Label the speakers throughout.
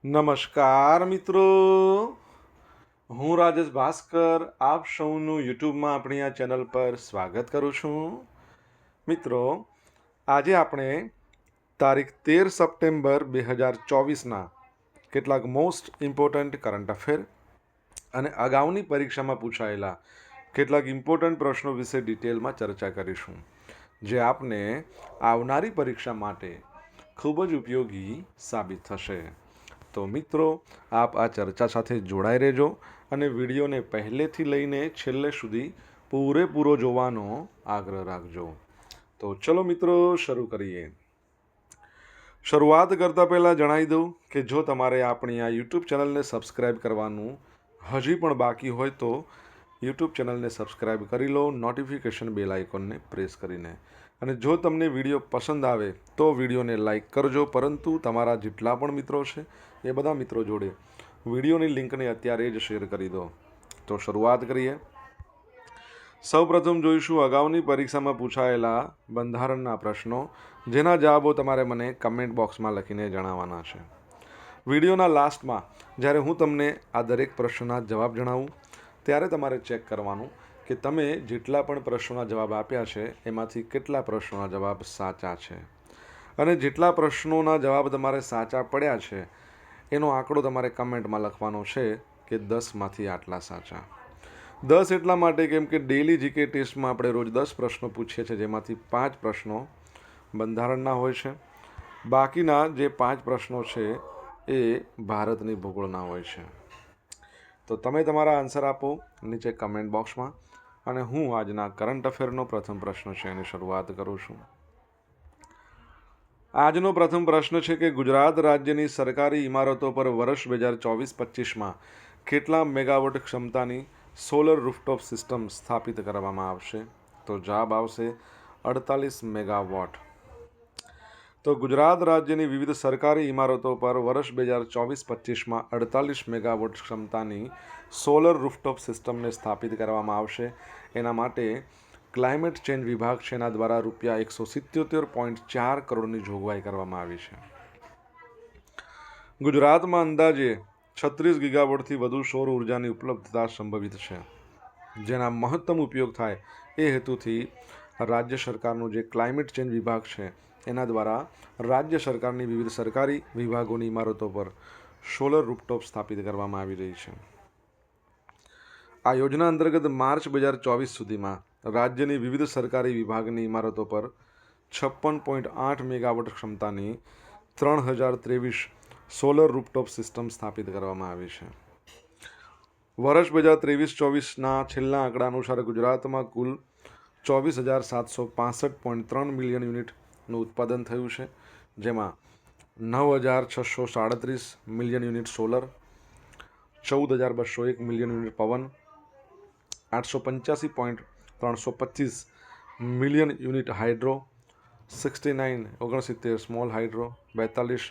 Speaker 1: નમસ્કાર મિત્રો, હું રાજેશ ભાસ્કર આપ સૌનું યુટ્યુબમાં આપણી આ ચેનલ પર સ્વાગત કરું છું. મિત્રો, આજે આપણે તારીખ 13 સપ્ટેમ્બર 2024ના કેટલાક મોસ્ટ ઇમ્પોર્ટન્ટ કરંટ અફેર અને અગાઉની પરીક્ષામાં પૂછાયેલા કેટલાક ઇમ્પોર્ટન્ટ પ્રશ્નો વિશે ડિટેલમાં ચર્ચા કરીશું, જે આપને આવનારી પરીક્ષા માટે ખૂબ જ ઉપયોગી સાબિત થશે. તો મિત્રો, આપ આ ચર્ચા સાથે જોડાઈ રહેજો અને વિડીયોને પહેલેથી લઈને છેલ્લે સુધી પૂરેપૂરો જોવાનો આગ્રહ રાખજો. તો ચલો મિત્રો, શરૂ કરીએ. શરૂઆત કરતાં પહેલાં જણાવી દઉં કે જો તમારે આપણી આ યુટ્યુબ ચેનલને સબસ્ક્રાઈબ કરવાનું હજી પણ બાકી હોય તો યુટ્યુબ ચેનલને સબસ્ક્રાઈબ કરી લો, નોટિફિકેશન બેલ આઇકોનને પ્રેસ કરીને. અને જો તમને વિડીયો પસંદ આવે તો વિડીયોને લાઈક કરજો, પરંતુ તમારા જેટલા પણ મિત્રો છે એ બધા મિત્રો જોડે વિડીયોની લિંકને અત્યારે જ શેર કરી દો. તો શરૂઆત કરીએ. સૌપ્રથમ જોઈશું અગાઉની પરીક્ષામાં પૂછાયેલા બંધારણના પ્રશ્નો, જેના જવાબો તમારે મને કમેન્ટ બોક્સમાં લખીને જણાવવાના છે. વિડીયોના લાસ્ટમાં જ્યારે હું તમને આ દરેક પ્રશ્નના જવાબ જણાવું ત્યારે તમારે ચેક કરવાનું કે તમે જેટલા પણ પ્રશ્નોના જવાબ આપ્યા છે એમાંથી કેટલા પ્રશ્નોના જવાબ સાચા છે, અને જેટલા પ્રશ્નોના જવાબ તમારે સાચા પડ્યા છે એનો આંકડો તમારે કમેન્ટમાં લખવાનો છે કે 10માંથી આટલા સાચા. 10 એટલા માટે કેમ કે ડેલી જીકે ટેસ્ટમાં આપણે રોજ 10 પ્રશ્નો પૂછીએ છીએ, જેમાંથી 5 પ્રશ્નો બંધારણના હોય છે. બાકીના જે 5 પ્રશ્નો છે એ ભારતની ભૂગોળના હોય છે. તો તમે તમારા આન્સર આપો નીચે કમેન્ટ બોક્સમાં, અને હું આજના કરંટ અફેરનો પ્રથમ પ્રશ્ન છે એની શરૂઆત કરું છું. આજનો પ્રથમ પ્રશ્ન છે કે ગુજરાત રાજ્યની સરકારી ઇમારતો પર વર્ષ 2024-25માં કેટલા મેગાવોટ ક્ષમતાની સોલર રૂફટોપ સિસ્ટમ સ્થાપિત કરવામાં આવશે? તો જવાબ આવશે 48 મેગાવોટ. તો ગુજરાત રાજ્યની વિવિધ સરકારી ઇમારતો પર વર્ષ 2024-25માં 48 મેગાવોટ ક્ષમતાની સોલર રૂફટોપ સિસ્ટમને સ્થાપિત કરવામાં આવશે. એના માટે ક્લાઇમેટ ચેન્જ વિભાગ છે એના દ્વારા ₹177.4 કરોડની જોગવાઈ કરવામાં આવી છે. ગુજરાતમાં અંદાજે 36 ગીગાવોટથી વધુ સૌર ઉર્જાની ઉપલબ્ધતા સંભવિત છે, જેના મહત્તમ ઉપયોગ થાય એ હેતુથી રાજ્ય સરકારનું જે ક્લાઇમેટ ચેન્જ વિભાગ છે એના દ્વારા રાજ્ય સરકારની વિવિધ સરકારી વિભાગોની ઇમારતો પર સોલર રૂફટોપ સ્થાપિત કરવામાં આવી રહી છે. આ યોજના અંતર્ગત માર્ચ 2024 સુધીમાં રાજ્યની વિવિધ સરકારી વિભાગની ઇમારતો પર 56.8 મેગાવોટ ક્ષમતાની 3023 સોલર રૂફટોપ સિસ્ટમ સ્થાપિત કરવામાં આવી છે. વર્ષ 2023-24ના છેલ્લા આંકડા અનુસાર ગુજરાતમાં કુલ 24,765.3 મિલિયન યુનિટનું ઉત્પાદન થયું છે, જેમાં 9,637 million unit solar, 14,201 million unit પવન, 885.325 million unit hydro, 69 small hydro, 42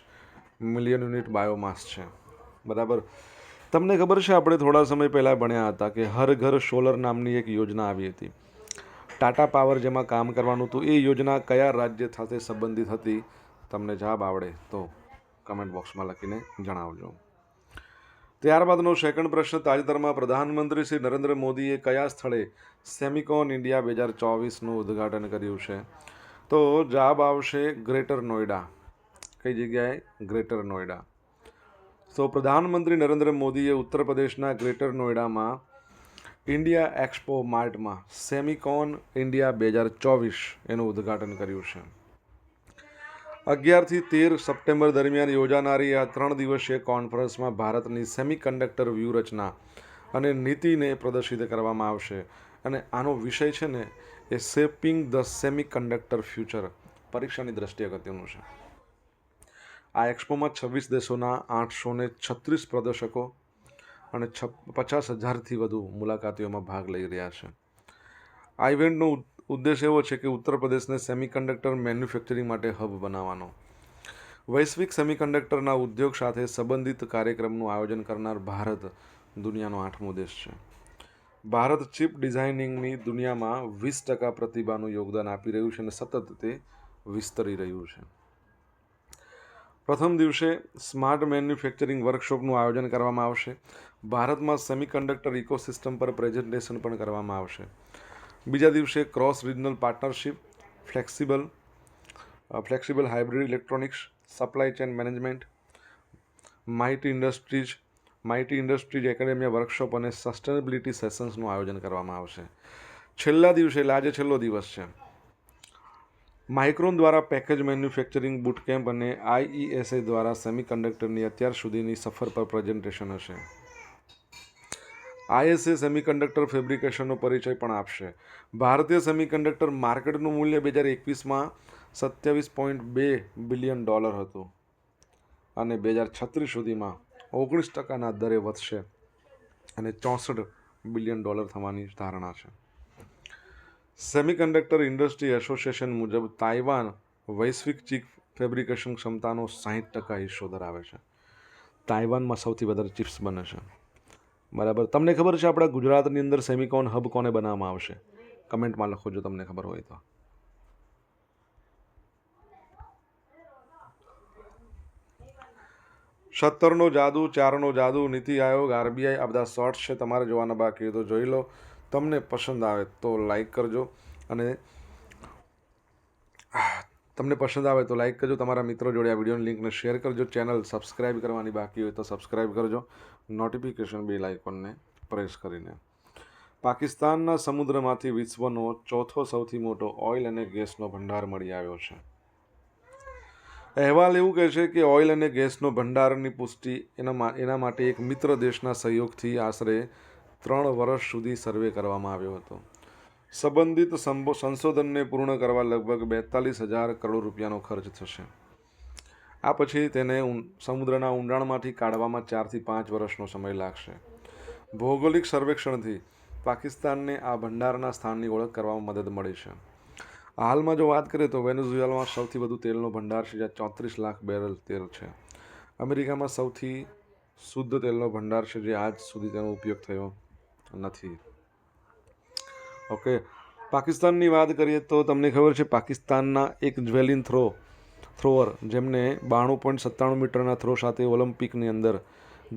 Speaker 1: million unit biomass છે. બરાબર. તમને ખબર છે, આપણે થોડા સમય પહેલાં ભણ્યા હતા કે હર ઘર સોલર નામની એક યોજના આવી હતી. ટાટા પાવર જેમાં કામ કરવાનું હતું. એ યોજના કયા રાજ્ય સાથે સંબંધિત હતી? તમને જવાબ આવડે તો કમેન્ટ બોક્સમાં લખીને જણાવજો. ત્યારબાદનો સેકન્ડ પ્રશ્ન, તાજેતરમાં પ્રધાનમંત્રી શ્રી નરેન્દ્ર મોદીએ કયા સ્થળે સેમિકોન ઇન્ડિયા 2024નું ઉદ્ઘાટન કર્યું છે? તો જવાબ આવશે ગ્રેટર નોઈડા. કઈ જગ્યાએ? ગ્રેટર નોઈડા. તો પ્રધાનમંત્રી નરેન્દ્ર મોદીએ ઉત્તર પ્રદેશના ગ્રેટર નોઈડામાં ઇન્ડિયા એક્સપો માર્ટમાં સેમિકોન ઇન્ડિયા 2024 એનું ઉદ્ઘાટન કર્યું છે. 11થી 13 સપ્ટેમ્બર દરમિયાન યોજાનારી આ 3 દિવસીય કોન્ફરન્સમાં ભારતની સેમિકન્ડક્ટર વ્યૂહરચના અને નીતિને પ્રદર્શિત કરવામાં આવશે. અને આનો વિષય છે ને એ શેપિંગ ધ સેમિકન્ડક્ટર ફ્યુચર. પરીક્ષાની દ્રષ્ટિએ અગત્યનું છે. આ એક્સપોમાં 26 દેશોના 836 પ્રદર્શકો અને 50,000થી વધુ મુલાકાતીઓમાં ભાગ લઈ રહ્યા છે. આ ઇવેન્ટનો ઉદ્દેશ એવો છે કે ઉત્તર પ્રદેશને સેમિકન્ડક્ટર મેન્યુફેક્ચરિંગ માટે હબ બનાવવાનો. વૈશ્વિક સેમિકન્ડક્ટરના ઉદ્યોગ સાથે સંબંધિત કાર્યક્રમનું આયોજન કરનાર ભારત દુનિયાનો 8મો દેશ છે. ભારત ચિપ ડિઝાઇનિંગની દુનિયામાં 20% પ્રતિભાનું યોગદાન આપી રહ્યું છે અને સતત તે વિસ્તરી રહ્યું છે. પ્રથમ દિવસે સ્માર્ટ મેન્યુફેક્ચરિંગ વર્કશોપનું આયોજન કરવામાં આવશે. ભારતમાં સેમિકન્ડક્ટર ઇકોસિસ્ટમ પર પ્રેઝન્ટેશન પણ કરવામાં આવશે. બીજા દિવસે cross regional partnership, flexible hybrid electronics, supply chain management, mighty industries academia workshop અને સસ્ટેનેબિલિટી સેશન્સનું આયોજન કરવામાં આવશે. છેલ્લા દિવસે, એટલે આજે છેલ્લો દિવસ છે, માઇક્રોન દ્વારા પેકેજ મેન્યુફેક્ચરિંગ બુટ કેમ્પ અને IESA દ્વારા સેમિકન્ડક્ટરની અત્યાર સુધીની સફર પર પ્રેઝન્ટેશન હશે. ISA સેમિકન્ડક્ટર ફેબ્રિકેશનનો પરિચય પણ આપશે. ભારતીય સેમિકન્ડક્ટર માર્કેટનું મૂલ્ય 2021માં $27.2 બિલિયન હતું અને 2036 સુધીમાં 19% દરે વધશે અને $64 બિલિયન થવાની ધારણા છે. સેમિકન્ડક્ટર ઇન્ડસ્ટ્રી એસોસિએશન મુજબ તાઇવાન વૈશ્વિક ચિપ ફેબ્રિકેશન ક્ષમતાનો 60% હિસ્સો ધરાવે છે. તાઇવાનમાં સૌથી વધારે ચિપ્સ બને છે. બરાબર. તમને ખબર છે આપણા ગુજરાતની અંદર સેમિકોન હબ કોને બનાવવામાં આવશે? કમેન્ટમાં લખો જો તમને ખબર હોય તો. સત્તરનો જાદુ, 4નો જાદુ, નીતિ આયોગ, RBI, આ બધા શોર્ટ્સ છે, તમારે જોવાના બાકી હોય તો જોઈ લો. તમને પસંદ આવે તો લાઈક કરજો અને તમારા મિત્રો જોડે આ વિડીયોની લિંકને શેર કરજો. ચેનલ સબસ્ક્રાઇબ કરવાની બાકી હોય તો સબસ્ક્રાઇબ કરજો, નોટિફિકેશન બેલ આઇકોનને પ્રેસ કરીને. પાકિસ્તાનના સમુદ્રમાંથી વિશ્વનો ચોથો સૌથી મોટો ઓઇલ અને ગેસનો ભંડાર મળી આવ્યો છે. અહેવાલ એવું કહે છે કે ઓઇલ અને ગેસનો ભંડારની પુષ્ટિ એના માટે એક મિત્ર દેશના સહયોગથી આશરે 3 વર્ષ સુધી સર્વે કરવામાં આવ્યો હતો. સંબંધિત સંશોધનને પૂર્ણ કરવા લગભગ 42,000 કરોડ રૂપિયાનો ખર્ચ થશે. આ પછી તેને સમુદ્રના ઊંડાણમાંથી કાઢવામાં 4 થી 5 વર્ષનો સમય લાગશે. ભૌગોલિક સર્વેક્ષણથી પાકિસ્તાનને આ ભંડારના સ્થાનની ઓળખ કરવામાં મદદ મળી છે. હાલમાં જો વાત કરીએ તો વેનેઝુએલામાં સૌથી વધુ તેલનો ભંડાર છે, જ્યાં 34 લાખ બેરલ તેલ છે. અમેરિકામાં સૌથી શુદ્ધ તેલનો ભંડાર છે, જે આજ સુધી તેનો ઉપયોગ થયો નથી. ઓકે, પાકિસ્તાનની વાત કરીએ તો તમને ખબર છે પાકિસ્તાનના એક જ્વેલિન થ્રોઅર જેમને 92.97 મીટરના થ્રો સાથે ઓલિમ્પિકની અંદર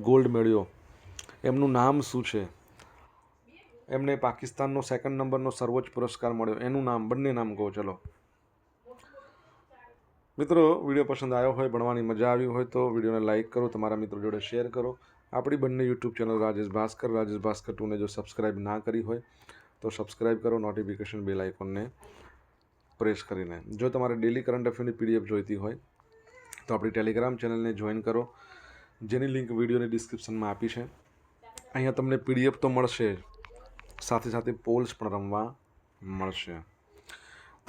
Speaker 1: ગોલ્ડ મેળવ્યો, એમનું નામ શું છે? એમને પાકિસ્તાનનો 2nd નંબરનો સર્વોચ્ચ પુરસ્કાર મળ્યો, એનું નામ, બંને નામ કહો. ચલો મિત્રો, વિડીયો પસંદ આવ્યો હોય, ભણવાની મજા આવી હોય તો વિડીયોને લાઇક કરો, તમારા મિત્રો જોડે શેર કરો. આપણી બંને યુટ્યુબ ચેનલ રાજેશ ભાસ્કર 2ને જો સબસ્ક્રાઇબ ના કરી હોય તો સબસ્ક્રાઇબ કરો, નોટિફિકેશન બેલ આઇકોનને પ્રેસ કરીને. જો તમારે ડેલી કરંટ અફેરની PDF જોઈતી હોય તો આપણી ટેલિગ્રામ ચેનલને જોઈન કરો, જેની લિંક વિડીયોની ડિસ્ક્રિપ્શનમાં આપી છે. અહીંયા તમને PDF તો મળશે, સાથે સાથે પોલ્સ પણ રમવા મળશે.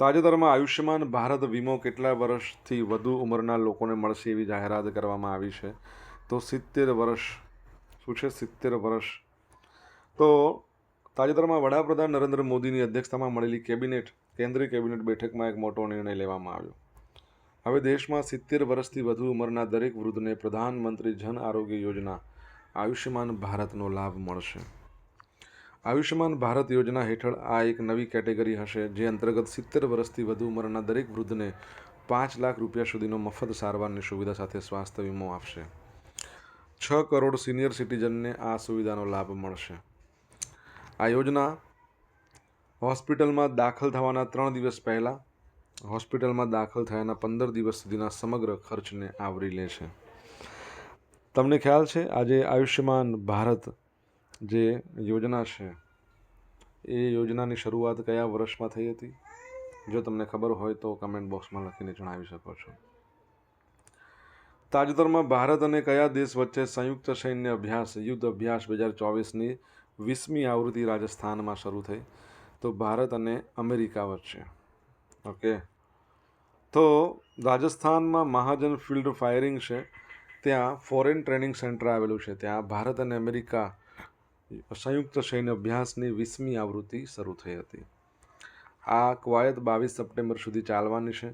Speaker 1: તાજેતરમાં આયુષ્યમાન ભારત વીમો કેટલા વર્ષથી વધુ ઉંમરના લોકોને મળશે એવી જાહેરાત કરવામાં આવી છે. તો 70 વર્ષ. શું છે? 70 વર્ષ. તો તાજેતરમાં વડાપ્રધાન નરેન્દ્ર મોદીની અધ્યક્ષતામાં મળેલી કેન્દ્રીય કેબિનેટ બેઠકમાં એક મોટો નિર્ણય લેવામાં આવ્યો. હવે દેશમાં 70 વર્ષથી વધુ ઉંમરના દરેક વૃદ્ધને પ્રધાનમંત્રી જન આરોગ્ય યોજના આયુષ્યમાન ભારતનો લાભ મળશે. આયુષ્યમાન ભારત યોજના હેઠળ આ એક નવી કેટેગરી હશે, જે અંતર્ગત 70 વર્ષથી વધુ ઉંમરના દરેક વૃદ્ધને 5 લાખ રૂપિયા સુધીનો મફત સારવારની સુવિધા સાથે સ્વાસ્થ્ય વીમો આપશે. 6 કરોડ સિનિયર સિટીઝનને આ સુવિધાનો લાભ મળશે. આ યોજના હોસ્પિટલમાં દાખલ થવાના 3 દિવસ પહેલાં હોસ્પિટલમાં દાખલ થયાના 15 દિવસ સુધીના સમગ્ર ખર્ચને આવરી લે છે. તમને ખ્યાલ છે આજે આયુષ્યમાન ભારત જે યોજના છે એ યોજનાની શરૂઆત કયા વર્ષમાં થઈ હતી? જો તમને ખબર હોય તો કમેન્ટ બોક્સમાં લખીને જણાવી શકો છો. તાજેતરમાં ભારત અને કયા દેશ વચ્ચે સંયુક્ત સૈન્ય અભ્યાસ યુદ્ધ અભ્યાસ 2024ની 20મી આવૃત્તિ રાજસ્થાનમાં શરૂ થઈ? તો ભારત અને અમેરિકા વચ્ચે. ઓકે, તો રાજસ્થાનમાં મહાજન ફિલ્ડ ફાયરિંગ છે, ત્યાં ફોરેન ટ્રેનિંગ સેન્ટર આવેલું છે. ત્યાં ભારત અને અમેરિકા સંયુક્ત સૈન્ય અભ્યાસની 20મી આવૃત્તિ શરૂ થઈ હતી. આ કવાયત 22 સપ્ટેમ્બર સુધી ચાલવાની છે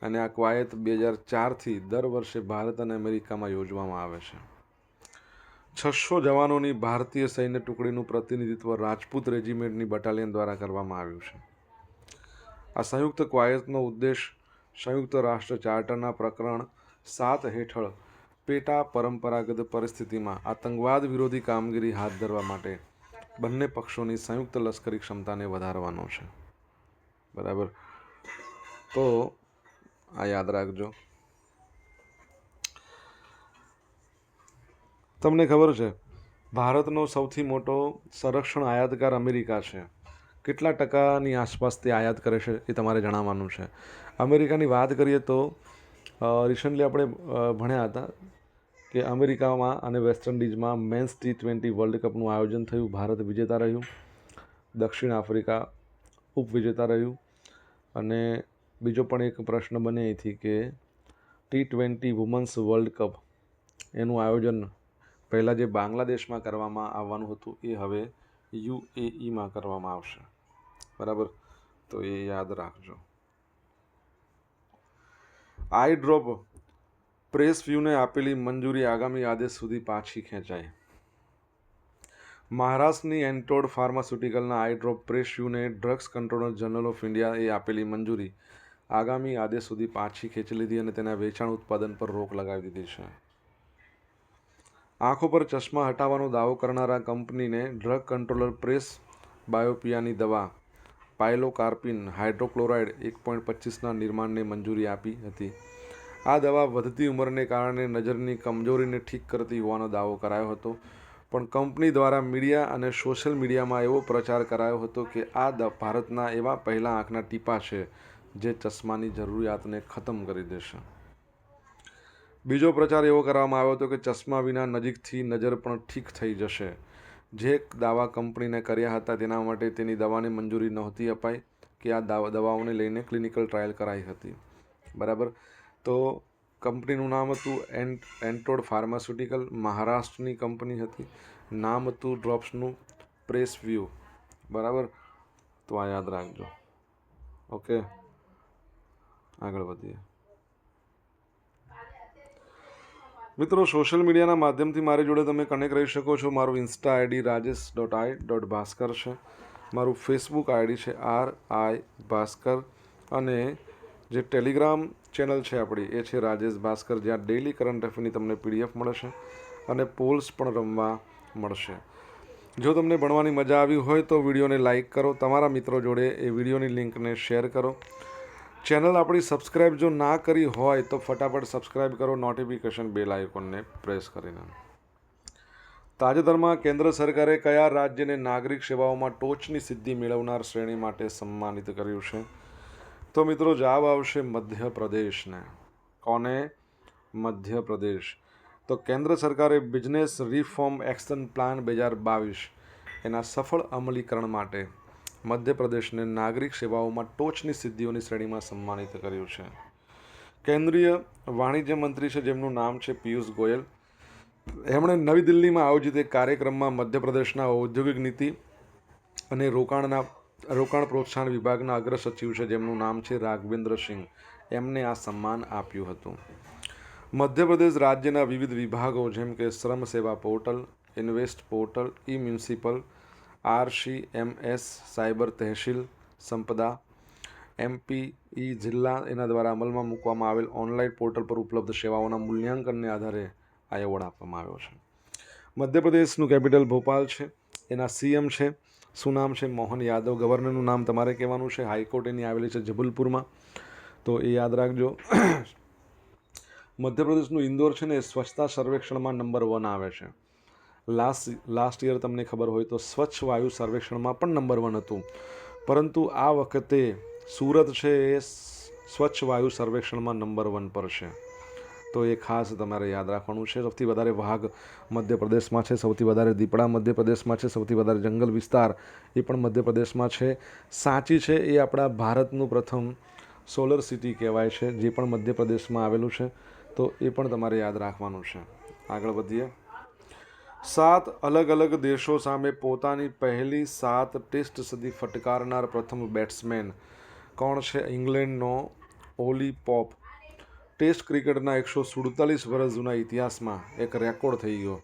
Speaker 1: અને આ કવાયત 2004થી દર વર્ષે ભારત અને અમેરિકામાં યોજવામાં આવે છે. 600 જવાનોની ભારતીય સૈન્ય ટુકડીનું પ્રતિનિધિત્વ રાજપૂત રેજિમેન્ટની બટાલિયન દ્વારા કરવામાં આવ્યું છે. આ સંયુક્ત કવાયતનો ઉદ્દેશ સંયુક્ત રાષ્ટ્ર ચાર્ટરના પ્રકરણ 7 હેઠળ પેટા પરંપરાગત પરિસ્થિતિમાં આતંકવાદ વિરોધી કામગીરી હાથ ધરવા માટે બંને પક્ષોની સંયુક્ત લશ્કરી ક્ષમતાને વધારવાનો છે. બરાબર, તો આ યાદ રાખજો. તમને ખબર છે ભારતનો સૌથી મોટો સંરક્ષણ આયાતકાર અમેરિકા છે. કેટલા ટકાની આસપાસ તે આયાત કરે છે એ તમારે જણાવવાનું છે. અમેરિકાની વાત કરીએ તો રિસન્ટલી આપણે ભણ્યા હતા કે અમેરિકામાં અને વેસ્ટ ઇન્ડિઝમાં મેન્સ T20 વર્લ્ડ કપનું આયોજન થયું. ભારત વિજેતા રહ્યું, દક્ષિણ આફ્રિકા ઉપવિજેતા રહ્યું. અને બીજો પણ એક પ્રશ્ન બને અહીંથી કે T20 વુમન્સ વર્લ્ડ કપ એનું આયોજન પહેલાં જે બાંગ્લાદેશમાં કરવામાં આવવાનું હતું એ હવે UAEમાં કરવામાં આવશે. બરાબર, તો એ યાદ રાખજો. આઈ ડ્રોપ પ્રેસ વ્યૂને આપેલી મંજૂરી આગામી આદેશ સુધી પાછી ખેંચાઈ. મહારાષ્ટ્રની એન્ટોડ ફાર્માસ્યુટિકલના આઈ ડ્રોપ પ્રેસ વ્યૂને ડ્રગ્સ કંટ્રોલર જનરલ ઓફ ઇન્ડિયાએ આપેલી મંજૂરી આગામી આદેશ સુધી પાછી ખેંચી લીધી અને તેના વેચાણ ઉત્પાદન પર રોક લગાવી દીધી છે. આંખો પર ચશ્મા હટાવવાનો દાવો કરનારા કંપનીને ડ્રગ કંટ્રોલર પ્રેસ બાયોપિયાની દવા પાયલોકાર્પિન હાઇડ્રોક્લોરાઇડ 1.25ના નિર્માણને મંજૂરી આપી હતી. આ દવા વધતી ઉંમરને કારણે નજરની કમજોરીને ઠીક કરતી હોવાનો દાવો કરાયો હતો, પણ કંપની દ્વારા મીડિયા અને સોશિયલ મીડિયામાં એવો પ્રચાર કરાયો હતો કે આ ભારતના એવા પહેલા આંખના ટીપા છે જે ચશ્માની જરૂરિયાતને ખતમ કરી દેશે. બીજો પ્રચાર એવો કરવામાં આવ્યો હતો કે ચશ્મા વિના નજીકથી નજર પણ ઠીક થઈ જશે. જે દાવા કંપનીને કર્યા હતા તેના માટે તેની દવાને મંજૂરી નહોતી અપાઈ કે આ દવાઓને લઈને ક્લિનિકલ ટ્રાયલ કરાઈ હતી. બરાબર, તો કંપનીનું નામ હતું એન્ટોડ ફાર્માસ્યુટિકલ, મહારાષ્ટ્રની કંપની હતી, નામ હતું ડ્રોપ્સનું પ્રેસ વ્યૂ. બરાબર, તો આ યાદ રાખજો. ઓકે, આગળ વધીએ. મિત્રો, સોશિયલ મીડિયાના માધ્યમથી મારી જોડે તમે કનેક્ટ રહી શકો છો. મારું ઇન્સ્ટા આઈડી rajesh.i.bhaskar છે. મારું ફેસબુક આઈડી છે RI ભાસ્કર. અને જે ટેલિગ્રામ ચેનલ છે આપણી એ છે રાજેશ ભાસ્કર, જ્યાં ડેઇલી કરંટ અફેરની તમને PDF મળશે અને પોલ્સ પણ રમવા મળશે. જો તમને ભણવાની મજા આવી હોય તો વિડીયોને લાઇક કરો, તમારા મિત્રો જોડે એ વિડીયોની લિંકને શેર કરો. ચેનલ આપણી સબસ્ક્રાઈબ જો ના કરી હોય તો ફટાફટ સબસ્ક્રાઈબ કરો, નોટિફિકેશન બેલ આઇકોનને પ્રેસ કરીને. તાજેતરમાં કેન્દ્ર સરકારે કયા રાજ્યને નાગરિક સેવાઓમાં ટોચની સિદ્ધિ મેળવનાર શ્રેણી માટે સન્માનિત કર્યું છે? તો મિત્રો જવાબ આવશે મધ્યપ્રદેશને. કોને? મધ્યપ્રદેશ. તો કેન્દ્ર સરકારે બિઝનેસ રિફોર્મ એક્શન પ્લાન 2022 એના સફળ અમલીકરણ માટે મધ્યપ્રદેશને નાગરિક સેવાઓમાં ટોચની સિદ્ધિઓની શ્રેણીમાં સન્માનિત કર્યું છે. કેન્દ્રીય વાણિજ્ય મંત્રી છે જેમનું નામ છે પિયુષ ગોયલ. એમણે નવી દિલ્હીમાં આયોજિત એક કાર્યક્રમમાં મધ્યપ્રદેશના ઔદ્યોગિક નીતિ અને રોકાણ પ્રોત્સાહન વિભાગના અગ્ર સચિવ છે જેમનું નામ છે રાઘવેન્દ્ર સિંહ, એમને આ સન્માન આપ્યું હતું. મધ્યપ્રદેશ રાજ્યના વિવિધ વિભાગો જેમ કે શ્રમ સેવા પોર્ટલ, ઇન્વેસ્ટ પોર્ટલ, ઈ મ્યુનિસિપલ, RCMS, સાયબર તહેસીલ સંપદા, MPE જિલ્લા એના દ્વારા અમલમાં મૂકવામાં આવેલ ઓનલાઈન પોર્ટલ પર ઉપલબ્ધ સેવાઓના મૂલ્યાંકનને આધારે આ એવોર્ડ આપવામાં આવ્યો છે. મધ્યપ્રદેશનું કેપિટલ ભોપાલ છે. એના CM છે, શું નામ છે? મોહન યાદવ. ગવર્નરનું નામ તમારે કહેવાનું છે. હાઈકોર્ટ એની આવેલી છે જબલપુરમાં, તો એ યાદ રાખજો. મધ્યપ્રદેશનું ઇન્દોર છે ને એ સ્વચ્છતા સર્વેક્ષણમાં નંબર 1 આવે છે. લાસ્ટ યર તમને ખબર હોય તો સ્વચ્છ વાયુ સર્વેક્ષણમાં પણ નંબર 1 હતું, પરંતુ આ વખતે સુરત છે એ સ્વચ્છ વાયુ સર્વેક્ષણમાં નંબર 1 પર છે. તો એ ખાસ તમારે યાદ રાખવાનું છે. સૌથી વધારે વાઘ મધ્યપ્રદેશમાં છે, સૌથી વધારે દીપડા મધ્યપ્રદેશમાં છે, સૌથી વધારે જંગલ વિસ્તાર એ પણ મધ્યપ્રદેશમાં છે. સાંચી છે એ આપણા ભારતનું પ્રથમ સોલર સિટી કહેવાય છે, જે પણ મધ્યપ્રદેશમાં આવેલું છે. તો એ પણ તમારે યાદ રાખવાનું છે. આગળ વધીએ. 7 અલગ અલગ દેશો સામે પોતાની પહેલી 7 ટેસ્ટ સદી ફટકારનાર પ્રથમ બેટ્સમેન કોણ છે? ઇંગ્લેન્ડનો ઓલી પોપ. ટેસ્ટ ક્રિકેટના 147 વર્ષ જૂના ઇતિહાસમાં એક રેકોર્ડ થઈ ગયો.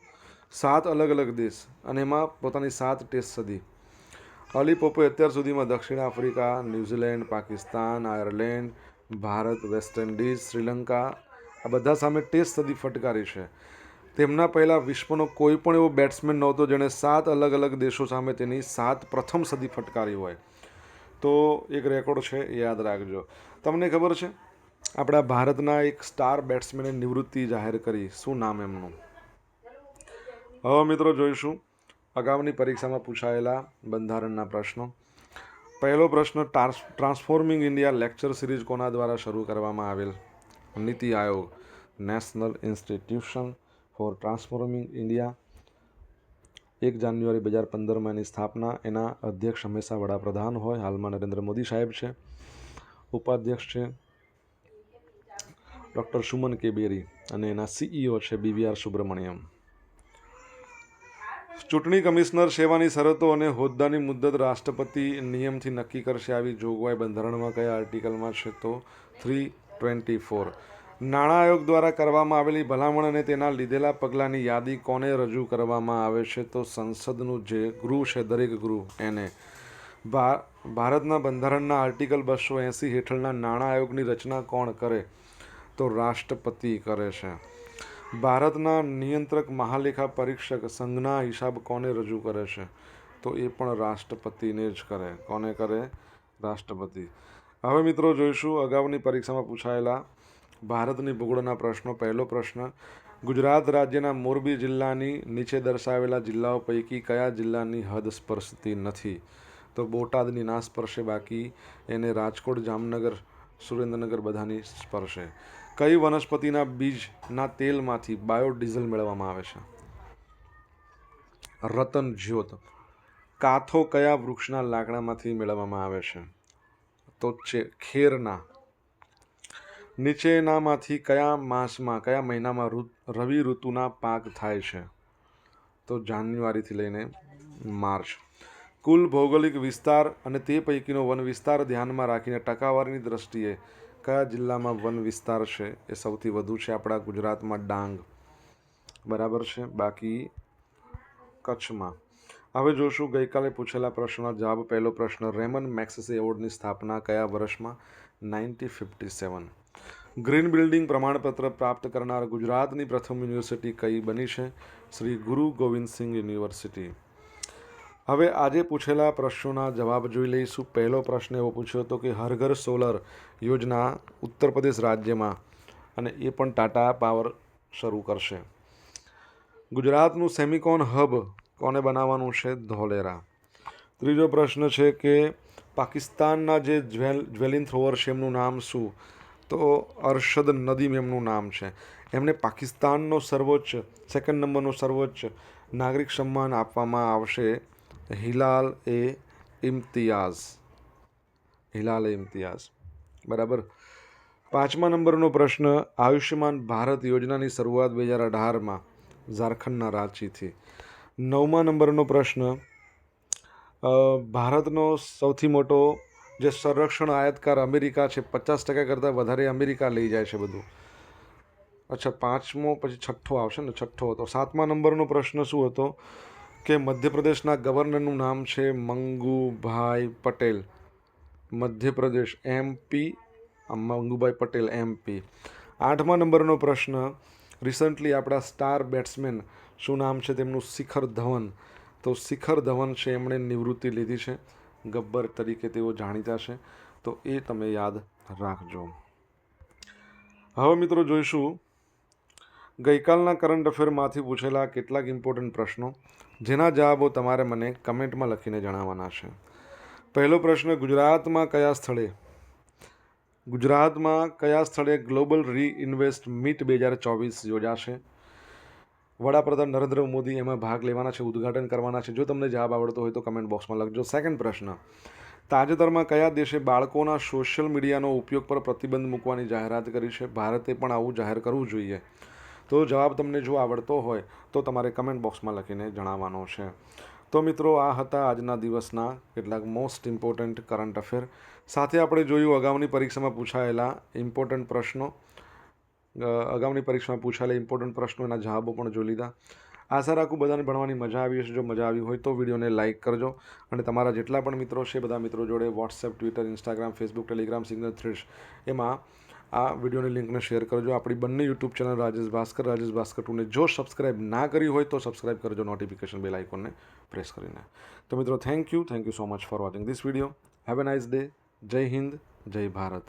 Speaker 1: 7 અલગ અલગ દેશ અને એમાં પોતાની 7 ટેસ્ટ સદી. ઓલી પોપે અત્યાર સુધીમાં દક્ષિણ Africa, New Zealand, Pakistan, Ireland, Bharat, West Indies, Sri Lanka આ બધા સામે ટેસ્ટ સદી ફટકારી છે. તેમના પહેલાં વિશ્વનો કોઈ પણ એવો બેટ્સમેન નહોતો જેણે 7 અલગ અલગ દેશો સામે તેની 7 પ્રથમ સદી ફટકારી હોય. તો એક રેકોર્ડ છે, યાદ રાખજો. તમને ખબર છે આપણા ભારતના એક સ્ટાર બેટ્સમેને નિવૃત્તિ જાહેર કરી. શું નામ એમનું? હવે મિત્રો જોઈશું અગાઉની પરીક્ષામાં પૂછાયેલા બંધારણના પ્રશ્નો. પહેલો પ્રશ્ન, ટ્રાન્સફોર્મિંગ ઇન્ડિયા લેક્ચર સિરીઝ કોના દ્વારા શરૂ કરવામાં આવેલ? Niti Aayog, national institution for transforming India. 1 જાન્યુઆરી 2015માં એની સ્થાપના. એના અધ્યક્ષ હંમેશા વડાપ્રધાન હોય. હાલમાં નરેન્દ્ર મોદી સાહેબ છે. ઉપાધ્યક્ષ છે ડૉક્ટર સુમન કે બેરી અને એના CEO છે BVR સુબ્રમણ્યમ. ચૂંટણી કમિશનર સેવાની શરતો અને હોદ્દાની મુદ્દત રાષ્ટ્રપતિ નિયમથી નક્કી કરશે. આવી જોગવાઈ બંધારણમાં કયા આર્ટિકલમાં છે? તો 324. નાણાં આયોગ દ્વારા કરવામાં આવેલી ભલામણ અને તેના લીધેલા પગલાંની યાદી કોને રજૂ કરવામાં આવે છે? તો સંસદનું જે ગૃહ છે, દરેક ગૃહ એને. ભારતના બંધારણના આર્ટિકલ 280 હેઠળના નાણાં આયોગની રચના કોણ કરે? તો રાષ્ટ્રપતિ કરે છે. ભારતના નિયંત્રક મહાલેખા પરીક્ષક સંઘના હિસાબ કોને રજૂ કરે છે? તો એ પણ રાષ્ટ્રપતિને જ કરે. કોને કરે? રાષ્ટ્રપતિ. હવે મિત્રો જોઈશું અગાઉની પરીક્ષામાં પૂછાયેલા ભારતની ભૂગોળના પ્રશ્નો. પહેલો પ્રશ્ન, ગુજરાત રાજ્યના મોરબી જિલ્લાની નીચે દર્શાવેલા જિલ્લાઓ પૈકી કયા જિલ્લાની હદ સ્પર્શતી નથી? તો બોટાદની ના સ્પર્શે, બાકી એને રાજકોટ, જામનગર, સુરેન્દ્રનગર બધાની સ્પર્શે. કઈ વનસ્પતિના બીજના તેલમાંથી બાયોડીઝલ મેળવવામાં આવે છે? રતન જ્યોત. કાથો કયા વૃક્ષના લાકડામાંથી મેળવવામાં આવે છે? તો ખેરના. નીચેનામાંથી કયા માસમાં, કયા મહિનામાં રવિ ઋતુના પાક થાય છે? તો જાન્યુઆરીથી લઈને માર્ચ. કુલ ભૌગોલિક વિસ્તાર અને તે પૈકીનો વન વિસ્તાર ધ્યાનમાં રાખીને ટકાવારીની દ્રષ્ટિએ કયા જિલ્લામાં વન વિસ્તાર છે એ સૌથી વધુ છે? આપણા ગુજરાતમાં ડાંગ. બરાબર છે. બાકી કચ્છમાં. હવે જોશું ગઈકાલે પૂછેલા પ્રશ્નના જવાબ. પહેલો પ્રશ્ન, રેમન મેગ્સેસે એવોર્ડની સ્થાપના કયા વર્ષમાં? 1957. ગ્રીન બિલ્ડિંગ પ્રમાણપત્ર પ્રાપ્ત કરનાર ગુજરાતની પ્રથમ યુનિવર્સિટી કઈ બની છે? શ્રી ગુરુ ગોવિંદ સિંઘ યુનિવર્સિટી. હવે આજે પૂછેલા પ્રશ્નોના જવાબ જોઈ લઈશું. પહેલો પ્રશ્ન એવો પૂછ્યો હતો કે હર ઘર સોલર યોજના ઉત્તર પ્રદેશ રાજ્યમાં, અને એ પણ ટાટા પાવર શરૂ કરશે. ગુજરાતનું સેમિકોન હબ કોને બનાવવાનું છે? ધોલેરા. ત્રીજો પ્રશ્ન છે કે પાકિસ્તાનના જે જ્વેલિન થ્રોવર છે એમનું નામ શું? તો અરશદ નદીમ એમનું નામ છે. એમને પાકિસ્તાનનો સર્વોચ્ચ, 2nd નંબરનો સર્વોચ્ચ નાગરિક સન્માન આપવામાં આવશે, હિલાલ એ ઇમ્તિયાઝ. હિલાલ એ ઇમ્તિયાઝ. બરાબર. 5મા નંબરનો પ્રશ્ન, આયુષ્યમાન ભારત યોજનાની શરૂઆત 2018માં ઝારખંડના રાંચીથી. 9મા નંબરનો પ્રશ્ન, ભારતનો સૌથી મોટો જે સંરક્ષણ આયાતકાર અમેરિકા છે, 50% કરતાં વધારે અમેરિકા લઈ જાય છે બધું. અચ્છા, 5મો પછી 6ઠ્ઠો આવશે ને? 6ઠ્ઠો હતો. 7મા નંબરનો પ્રશ્ન શું હતો કે મધ્યપ્રદેશના ગવર્નરનું નામ છે મંગુભાઈ પટેલ. Madhya Pradesh MP Mangubhai Patel MP. 8મા નંબરનો પ્રશ્ન, રિસન્ટલી આપણા સ્ટાર બેટ્સમેન શું નામ છે તેમનું? શિખર ધવન. તો શિખર ધવન છે, એમણે નિવૃત્તિ લીધી છે. ગબ્બર તરીકે તેઓ જાણીતા છે. તો એ તમે યાદ રાખજો. હવે મિત્રો જોઈશું ગઈકાલના કરંટ અફેરમાંથી પૂછેલા કેટલાક ઇમ્પોર્ટન્ટ પ્રશ્નો, જેના જવાબો તમારે મને કમેન્ટમાં લખીને જણાવવાના છે. પહેલો પ્રશ્ન, ગુજરાતમાં કયા સ્થળે ગ્લોબલ રીઇન્વેસ્ટ મીટ 2024 યોજાશે? વડાપ્રધાન નરેન્દ્ર મોદી એમાં ભાગ લેવાના છે, ઉદ્ઘાટન કરવાના છે. જો તમને જવાબ આવડતો હોય તો કમેન્ટ બોક્સમાં લખજો. સેકન્ડ પ્રશ્ન, તાજેતરમાં કયા દેશે બાળકોના સોશિયલ મીડિયાનો ઉપયોગ પર પ્રતિબંધ મૂકવાની જાહેરાત કરી છે? ભારતે પણ આવું જાહેર કરવું જોઈએ. તો જવાબ તમને જો આવડતો હોય તો તમારે કમેન્ટ બોક્સમાં લખીને જણાવવાનો છે. તો મિત્રો, આ હતા આજના દિવસના કેટલાક મોસ્ટ ઇમ્પોર્ટન્ટ કરંટ અફેર. સાથે આપણે જોયું અગાઉની પરીક્ષામાં પૂછાયેલા ઇમ્પોર્ટન્ટ પ્રશ્નો. ઇમ્પોર્ટન્ટ પ્રશ્નો એના જવાબો પણ જોઈ લીધા. આશા રાખું બધાને ભણવાની મજા આવી હશે. જો મજા આવી હોય તો વિડીયોને લાઇક કરજો, અને તમારા જેટલા પણ મિત્રો છે બધા મિત્રો જોડે WhatsApp, Twitter, Instagram, Facebook, Telegram, signal threads એમાં આ વિડીયોની લિંકને શેર કરજો. આપણી બંને યુટ્યુબ ચેનલ રાજેશ ભાસ્કર 2ને જો સબસ્ક્રાઇબ ના કરી હોય તો સબસ્ક્રાઇબ કરજો નોટિફિકેશન બેલ આઇકોનને પ્રેસ કરીને. તો મિત્રો thank you so much for watching this video. Have a nice day. જય હિન્દ, જય ભારત.